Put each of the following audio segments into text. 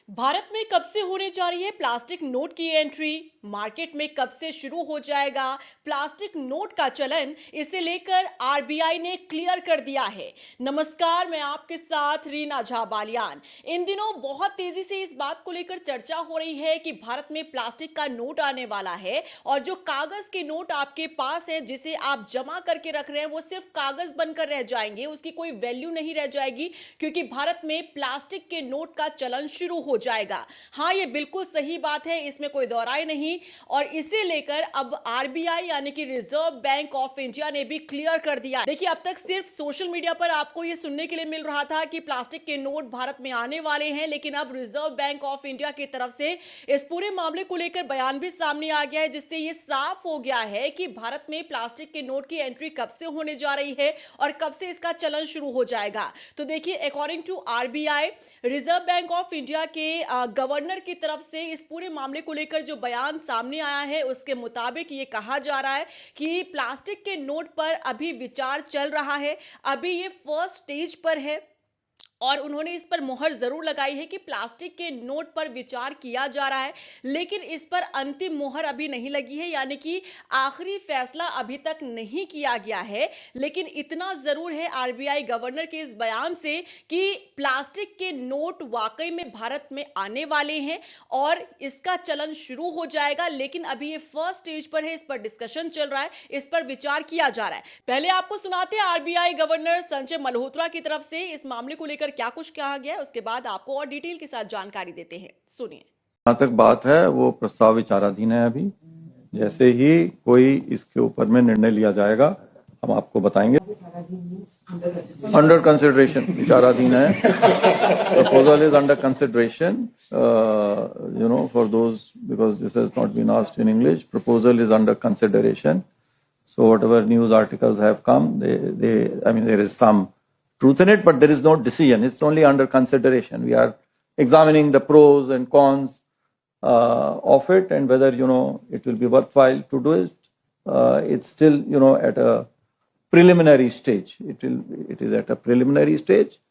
भारत में कब से होने जा रही है प्लास्टिक नोट की एंट्री? मार्केट में कब से शुरू हो जाएगा प्लास्टिक नोट का चलन? इसे लेकर आरबीआई ने क्लियर कर दिया है। नमस्कार, मैं आपके साथ रीना झा बालियान। इन दिनों बहुत तेजी से इस बात को लेकर चर्चा हो रही है कि भारत में प्लास्टिक का नोट आने वाला है और जो कागज के नोट आपके पास है, जिसे आप जमा करके रख रहे हैं, वो सिर्फ कागज बनकर रह जाएंगे, उसकी कोई वैल्यू नहीं रह जाएगी, क्योंकि भारत में प्लास्टिक के नोट का चलन शुरू हो जाएगा। हाँ, ये बिल्कुल सही बात है, इसमें कोई दौराई नहीं। और इसे लेकर अब आरबीआई यानी कि रिजर्व बैंक ऑफ इंडिया ने भी क्लियर कर दिया। देखिए, अब तक सिर्फ सोशल मीडिया पर आपको ये सुनने के लिए मिल रहा था कि प्लास्टिक के नोट भारत में आने वाले हैं, लेकिन अब रिजर्व बैंक ऑफ इंडिया की तरफ से इस पूरे मामले को लेकर बयान भी सामने आ गया है, जिससे ये साफ हो गया है कि भारत में प्लास्टिक के नोट की एंट्री कब से होने जा रही है और कब से इसका चलन शुरू हो जाएगा। तो देखिए, according to RBI, reserve bank of India के गवर्नर की तरफ से इस पूरे मामले को लेकर जो बयान सामने आया है, उसके मुताबिक ये कहा जा रहा है कि प्लास्टिक के नोट पर अभी विचार चल रहा है। अभी ये फर्स्ट स्टेज पर है और उन्होंने इस पर मुहर जरूर लगाई है कि प्लास्टिक के नोट पर विचार किया जा रहा है, लेकिन इस पर अंतिम मुहर अभी नहीं लगी है, यानी कि आखिरी फैसला अभी तक नहीं किया गया है। लेकिन इतना जरूर है आरबीआई गवर्नर के इस बयान से कि प्लास्टिक के नोट वाकई में भारत में आने वाले हैं और इसका चलन शुरू हो जाएगा। लेकिन अभी ये फर्स्ट स्टेज पर है, इस पर डिस्कशन चल रहा है, इस पर विचार किया जा रहा है। पहले आपको सुनाते हैं आरबीआई गवर्नर संजय मल्होत्रा की तरफ से इस मामले को लेकर क्या कुछ कहा गया है, उसके बाद आपको और डिटेल के साथ जानकारी देते हैं। सुनिए। जहाँ तक बात है वो प्रस्ताव विचाराधीन है। अभी जैसे ही कोई इसके ऊपर में निर्णय लिया जाएगा हम आपको बताएंगे। अंडर कंसिडरेशन विचाराधीन है। Proposal is under consideration, for those, because this has not been asked in English. Proposal is under consideration. So whatever news articles have come, I mean, there is some truth in it, but there is no decision. It's only under consideration. We are examining the pros and cons of it and whether, it will be worthwhile to do it. It's still, at a preliminary stage. It is at a preliminary stage.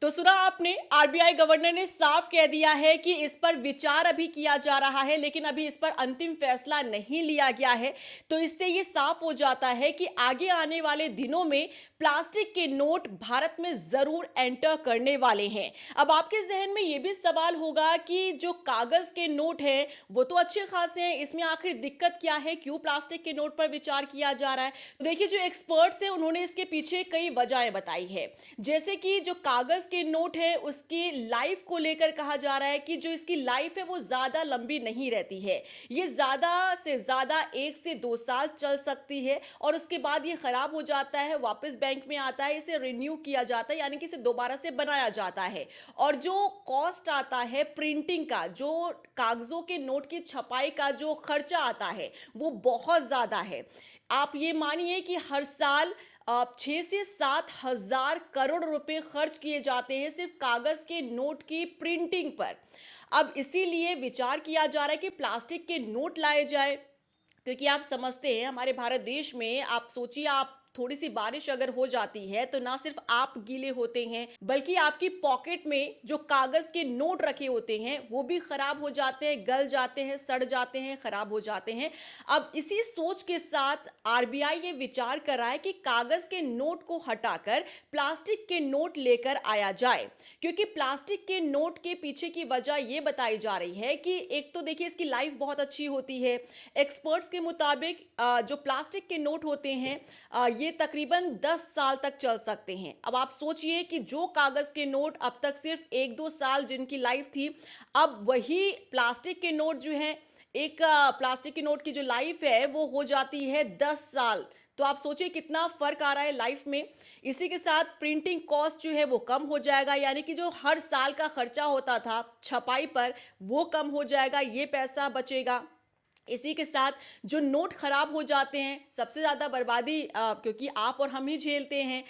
तो सुना आपने, RBI governor ने साफ कह दिया है कि इस पर विचार अभी किया जा रहा है, लेकिन अभी इस पर अंतिम फैसला नहीं लिया गया है। तो इससे ये साफ हो जाता है कि आगे आने वाले दिनों में प्लास्टिक के नोट भारत में जरूर एंटर करने वाले हैं। अब आपके जहन में ये भी सवाल होगा कि जो कागज के नोट हैं वो तो अच्छे खासे हैं, इसमें आखिर दिक्कत क्या है, क्यों प्लास्टिक के नोट पर विचार किया जा रहा है? तो देखिए, जो एक्सपर्ट्स हैं उन्होंने इसके पीछे कई वजहें बताई है। जैसे कि जो कागज के नोट है उसकी लाइफ को लेकर कहा जा रहा है कि जो इसकी लाइफ है वो ज्यादा लंबी नहीं रहती है, ये ज्यादा से ज्यादा 1 से 2 साल चल सकती है और उसके बाद ये खराब हो जाता है, वापस बैंक में आता है, इसे रिन्यू किया जाता है, यानी कि इसे दोबारा से बनाया जाता है। और जो कॉस्ट आता है प्रिंटिंग का, जो कागजों के नोट की छपाई का जो खर्चा आता है, वो बहुत ज्यादा है। आप ये मानिए कि हर साल 6 से 7 हजार करोड़ रुपए खर्च किए जाते हैं सिर्फ कागज के नोट की प्रिंटिंग पर। अब इसीलिए विचार किया जा रहा है कि प्लास्टिक के नोट लाए जाए, क्योंकि आप समझते हैं हमारे भारत देश में, आप सोचिए, आप थोड़ी सी बारिश अगर हो जाती है तो ना सिर्फ आप गीले होते हैं, बल्कि आपकी पॉकेट में जो कागज के नोट रखे होते हैं वो भी खराब हो जाते हैं, गल जाते हैं, सड़ जाते हैं, खराब हो जाते हैं। अब इसी सोच के साथ आरबीआई ये विचार कर रहा है कि कागज के नोट को हटाकर प्लास्टिक के नोट लेकर आया जाए, क्योंकि प्लास्टिक के नोट के पीछे की वजह ये बताई जा रही है कि एक तो देखिए इसकी लाइफ बहुत अच्छी होती है। एक्सपर्ट्स के मुताबिक जो प्लास्टिक के नोट होते हैं ये तकरीबन 10 साल तक चल सकते हैं। अब आप सोचिए कि जो कागज के नोट अब तक सिर्फ 1-2 साल जिनकी लाइफ थी, अब वही प्लास्टिक के नोट जो हैं, एक प्लास्टिक के नोट की जो लाइफ है वो हो जाती है 10 साल। तो आप सोचिए कितना फर्क आ रहा है लाइफ में। इसी के साथ प्रिंटिंग कॉस्ट जो है वो कम हो जाएगा, यानी कि जो हर साल का खर्चा होता था छपाई पर वो कम हो जाएगा, ये पैसा बचेगा। इसी के साथ जो नोट खराब हो जाते हैं, सबसे ज़्यादा बर्बादी क्योंकि आप और हम ही झेलते हैं।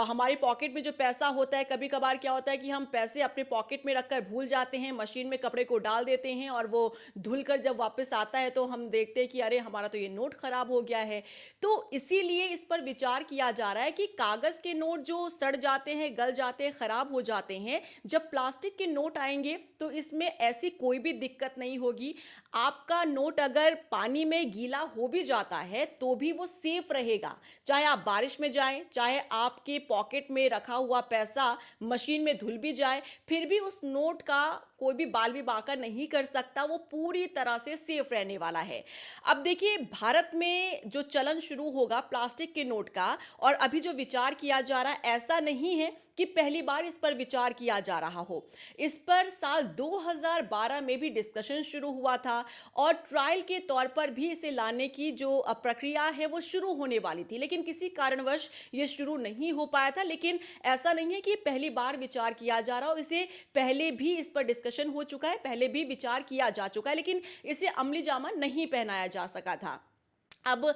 हमारे पॉकेट में जो पैसा होता है, कभी कभार क्या होता है कि हम पैसे अपने पॉकेट में रखकर भूल जाते हैं, मशीन में कपड़े को डाल देते हैं और वो धुल कर जब वापस आता है तो हम देखते हैं कि अरे हमारा तो ये नोट खराब हो गया है। तो इसीलिए इस पर विचार किया जा रहा है कि कागज़ के नोट जो सड़ जाते हैं, गल जाते हैं, खराब हो जाते हैं, जब प्लास्टिक के नोट आएंगे तो इसमें ऐसी कोई भी दिक्कत नहीं होगी। आपका नोट अगर पानी में गीला हो भी जाता है तो भी वो सेफ रहेगा। चाहे आप बारिश में जाएं, चाहे आपके पॉकेट में रखा हुआ पैसा मशीन में धुल भी जाए, फिर भी उस नोट का कोई भी बाल भी बांका नहीं कर सकता, वो पूरी तरह से सेफ रहने वाला है। अब देखिए, भारत में जो चलन शुरू होगा प्लास्टिक के नोट का, और अभी जो विचार किया जा रहा है, ऐसा नहीं है कि पहली बार इस पर विचार किया जा रहा हो। इस पर साल 2012 में भी डिस्कशन शुरू हुआ था और ट्रायल के तौर पर भी इसे लाने की जो प्रक्रिया है वो शुरू होने वाली थी, लेकिन किसी कारणवश ये शुरू नहीं हो पाया था। लेकिन ऐसा नहीं है कि पहली बार विचार किया जा रहा हो, इसे पहले भी इस पर डिस्कशन हो चुका है, पहले भी विचार किया जा चुका है, लेकिन इसे अमली जामा नहीं पहनाया जा सका था। अब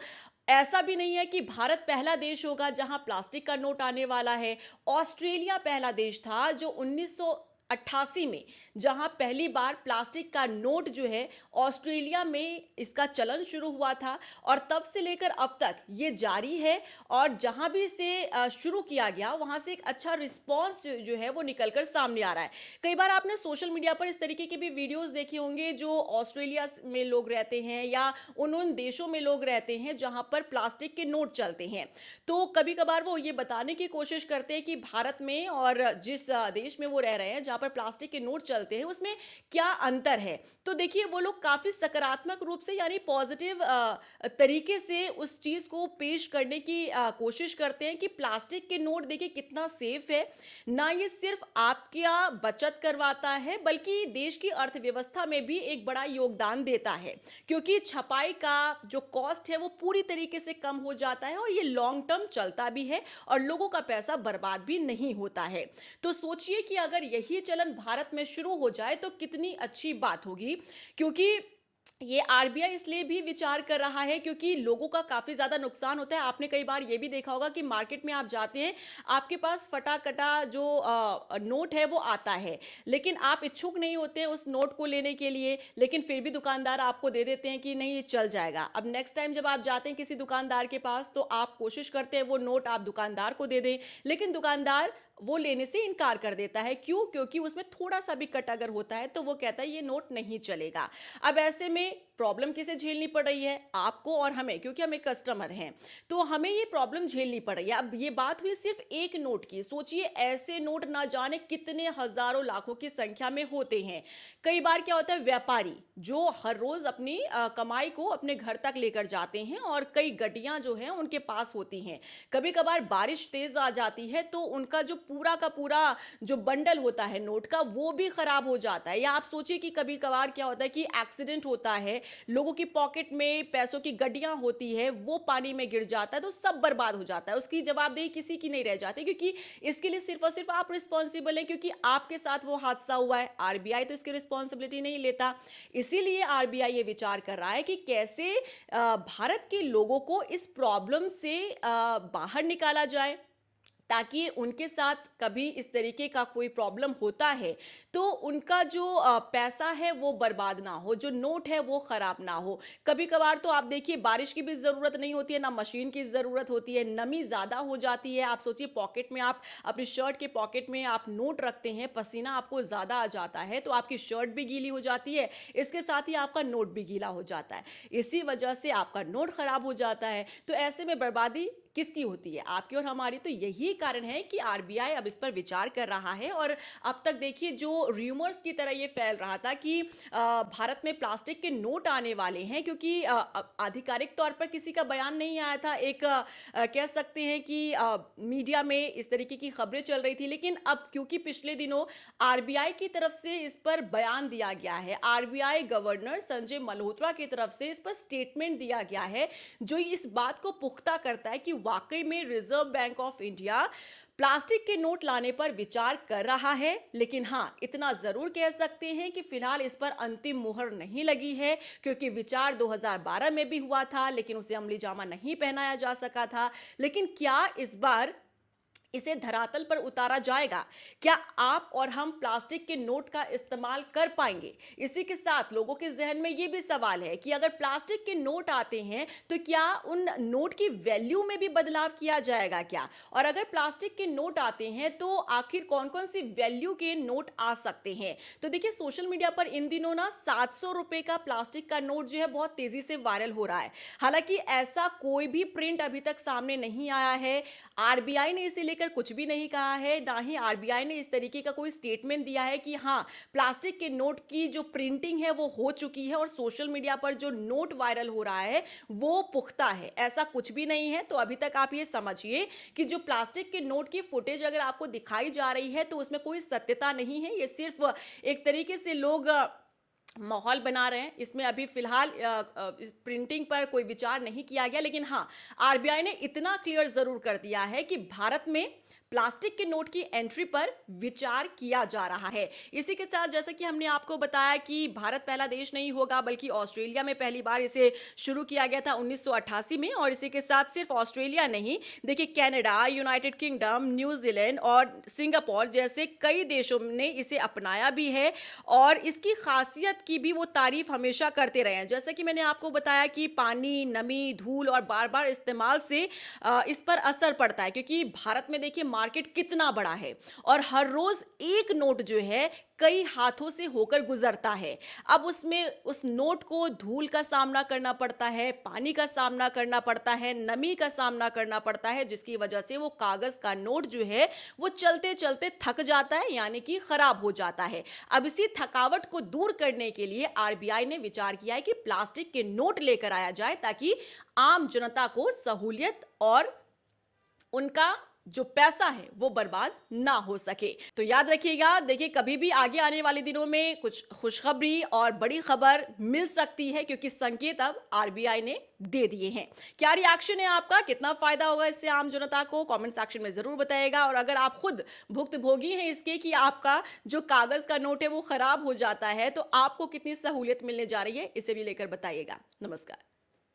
ऐसा भी नहीं है कि भारत पहला देश होगा जहां प्लास्टिक का नोट आने वाला है। ऑस्ट्रेलिया पहला देश था जो 1988 में, जहां पहली बार प्लास्टिक का नोट जो है ऑस्ट्रेलिया में इसका चलन शुरू हुआ था, और तब से लेकर अब तक ये जारी है। और जहां भी इसे शुरू किया गया वहां से एक अच्छा रिस्पॉन्स जो है वो निकलकर सामने आ रहा है। कई बार आपने सोशल मीडिया पर इस तरीके के भी वीडियोस देखे होंगे जो ऑस्ट्रेलिया में लोग रहते हैं या उन देशों में लोग रहते हैं जहां पर प्लास्टिक के नोट चलते हैं। तो कभी कभार वो ये बताने की कोशिश करते हैं कि भारत में और जिस देश में वो रह रहे हैं जहां पर प्लास्टिक के नोट चलते हैं उसमें क्या अंतर है। तो देखिए, वो लोग काफी सकारात्मक रूप से यानी पॉजिटिव तरीके से उस चीज को पेश करने की कोशिश करते हैं कि प्लास्टिक के नोट देखिए कितना सेफ है। ना ये सिर्फ आपका बचत करवाता है बल्कि देश की अर्थव्यवस्था में भी एक बड़ा योगदान देता है, क्योंकि छपाई का जो कॉस्ट है वो पूरी तरीके से कम हो जाता है और ये लॉन्ग टर्म चलता भी है और लोगों का पैसा बर्बाद भी नहीं होता है। तो सोचिए कि अगर यही चलन भारत में शुरू हो जाए तो कितनी अच्छी बात होगी। क्योंकि ये आरबीआई इसलिए भी विचार कर रहा है क्योंकि लोगों का काफी ज्यादा नुकसान होता है। आपने कई बार ये भी देखा होगा कि मार्केट में आप जाते हैं, आपके पास फटा कटा जो नोट है वो आता है, लेकिन आप इच्छुक नहीं होते हैं उस नोट को लेने के लिए, लेकिन फिर भी दुकानदार आपको दे देते हैं कि नहीं ये चल जाएगा। अब नेक्स्ट टाइम जब आप जाते हैं किसी दुकानदार के पास तो आप कोशिश करते हैं वो नोट आप दुकानदार को दे दें, लेकिन दुकानदार वो लेने से इनकार कर देता है। क्यों? क्योंकि उसमें थोड़ा सा भी कट अगर होता है तो वो कहता है ये नोट नहीं चलेगा। अब ऐसे में प्रॉब्लम किसे झेलनी पड़ रही है? आपको और हमें, क्योंकि हम एक कस्टमर हैं, तो हमें ये प्रॉब्लम झेलनी पड़ रही है। अब ये बात हुई सिर्फ एक नोट की, सोचिए ऐसे नोट ना जाने कितने हजारों लाखों की संख्या में होते हैं। कई बार क्या होता है, व्यापारी जो हर रोज अपनी कमाई को अपने घर तक लेकर जाते हैं और कई गड्डियां जो हैं उनके पास होती हैं। कभी कभार बारिश तेज आ जाती है तो उनका जो पूरा का पूरा जो बंडल होता है नोट का वो भी खराब हो जाता है। या आप सोचिए कि कभी कभार क्या होता है कि एक्सीडेंट होता है, लोगों की पॉकेट में पैसों की गड्डियां होती है, वो पानी में गिर जाता है तो सब बर्बाद हो जाता है। उसकी जवाबदेही किसी की नहीं रह जाती, क्योंकि इसके लिए सिर्फ और सिर्फ आप रिस्पॉन्सिबल हैं क्योंकि आपके साथ वो हादसा हुआ है। आरबीआई तो इसकी रिस्पॉन्सिबिलिटी नहीं लेता। इसीलिए आरबीआई ये विचार कर रहा है कि कैसे भारत के लोगों को इस प्रॉब्लम से बाहर निकाला जाए, ताकि उनके साथ कभी इस तरीके का कोई प्रॉब्लम होता है तो उनका जो पैसा है वो बर्बाद ना हो, जो नोट है वो खराब ना हो। कभी कभार तो आप देखिए बारिश की भी ज़रूरत नहीं होती है, ना मशीन की ज़रूरत होती है, नमी ज़्यादा हो जाती है। आप सोचिए पॉकेट में, आप अपनी शर्ट के पॉकेट में आप नोट रखते हैं, पसीना आपको ज़्यादा आ जाता है तो आपकी शर्ट भी गीली हो जाती है, इसके साथ ही आपका नोट भी गीला हो जाता है, इसी वजह से आपका नोट खराब हो जाता है। तो ऐसे में बर्बादी किसकी होती है? आपकी और हमारी। तो यही कारण है कि आरबीआई अब इस पर विचार कर रहा है। और अब तक देखिए जो रूमर्स की तरह ये फैल रहा था कि भारत में प्लास्टिक के नोट आने वाले हैं, क्योंकि आधिकारिक तौर पर किसी का बयान नहीं आया था। एक कह सकते हैं कि मीडिया में इस तरीके की खबरें चल रही थी, लेकिन अब क्योंकि पिछले दिनों आरबीआई की तरफ से इस पर बयान दिया गया है, आरबीआई गवर्नर संजय मल्होत्रा की तरफ से इस पर स्टेटमेंट दिया गया है जो इस बात को पुख्ता करता है कि वाकई में reserve bank of India plastic के नोट लाने पर विचार कर रहा है, लेकिन हाँ, इतना जरूर कह सकते हैं कि फिलहाल इस पर अंतिम मुहर नहीं लगी है, क्योंकि विचार 2012 में भी हुआ था, लेकिन उसे अमली जामा नहीं पहनाया जा सका था। लेकिन क्या इस बार इसे धरातल पर उतारा जाएगा? क्या आप और हम प्लास्टिक के नोट का इस्तेमाल कर पाएंगे? इसी के साथ लोगों के जहन में यह भी सवाल है कि अगर प्लास्टिक के नोट आते हैं तो क्या उन नोट की वैल्यू में भी बदलाव किया जाएगा क्या? और अगर प्लास्टिक के नोट आते हैं तो आखिर कौन कौन सी वैल्यू के नोट आ सकते हैं? तो देखिए, सोशल मीडिया पर इन दिनों ना 700 रुपए का प्लास्टिक का नोट जो है बहुत तेजी से वायरल हो रहा है। हालांकि ऐसा कोई भी प्रिंट अभी तक सामने नहीं आया है। आरबीआई ने इसे लेकर कुछ भी नहीं कहा है, ना ही आरबीआई ने इस तरीके का कोई स्टेटमेंट दिया है कि हाँ, प्लास्टिक के नोट की जो प्रिंटिंग है वो हो चुकी है और सोशल मीडिया पर जो नोट वायरल हो रहा है वो पुख्ता है। ऐसा कुछ भी नहीं है। तो अभी तक आप ये समझिए कि जो प्लास्टिक के नोट की फुटेज अगर आपको दिखाई जा रही है तो उसमें कोई सत्यता नहीं है। ये सिर्फ एक तरीके से लोग माहौल बना रहे हैं। इसमें अभी फिलहाल इस प्रिंटिंग पर कोई विचार नहीं किया गया। लेकिन हाँ, आरबीआई ने इतना क्लियर जरूर कर दिया है कि भारत में प्लास्टिक के नोट की एंट्री पर विचार किया जा रहा है। इसी के साथ जैसा कि हमने आपको बताया कि भारत पहला देश नहीं होगा, बल्कि ऑस्ट्रेलिया में पहली बार इसे शुरू किया गया था 1988 में। और इसी के साथ सिर्फ ऑस्ट्रेलिया नहीं, देखिए कनाडा, यूनाइटेड किंगडम, न्यूजीलैंड और सिंगापुर जैसे कई देशों ने इसे अपनाया भी है और इसकी खासियत की भी वो तारीफ हमेशा करते रहे हैं। जैसा कि मैंने आपको बताया कि पानी, नमी, धूल और बार बार इस्तेमाल से इस पर असर पड़ता है, क्योंकि भारत में देखिए मार्केट कितना बड़ा है और हर रोज एक नोट जो है कई हाथों से होकर गुजरता है। अब उसमें उस नोट को धूल का सामना करना पड़ता है, पानी का सामना करना पड़ता है, नमी का सामना करना पड़ता है, जिसकी वजह से वो कागज का नोट जो है वो चलते चलते थक जाता है, यानी कि खराब हो जाता है। अब इसी थकावट को दूर करने के लिए आरबीआई ने विचार किया है कि प्लास्टिक के नोट लेकर आया जाए, ताकि आम जनता को सहूलियत और उनका जो पैसा है वो बर्बाद ना हो सके। तो याद रखिएगा, देखिए कभी भी आगे आने वाले दिनों में कुछ खुशखबरी और बड़ी खबर मिल सकती है, क्योंकि संकेत अब आरबीआई ने दे दिए हैं। क्या रिएक्शन है आपका? कितना फायदा होगा इससे आम जनता को? कमेंट सेक्शन में जरूर बताइएगा। और अगर आप खुद भुक्तभोगी हैं इसके कि आपका जो कागज का नोट है वो खराब हो जाता है, तो आपको कितनी सहूलियत मिलने जा रही है, इसे भी लेकर बताइएगा। नमस्कार।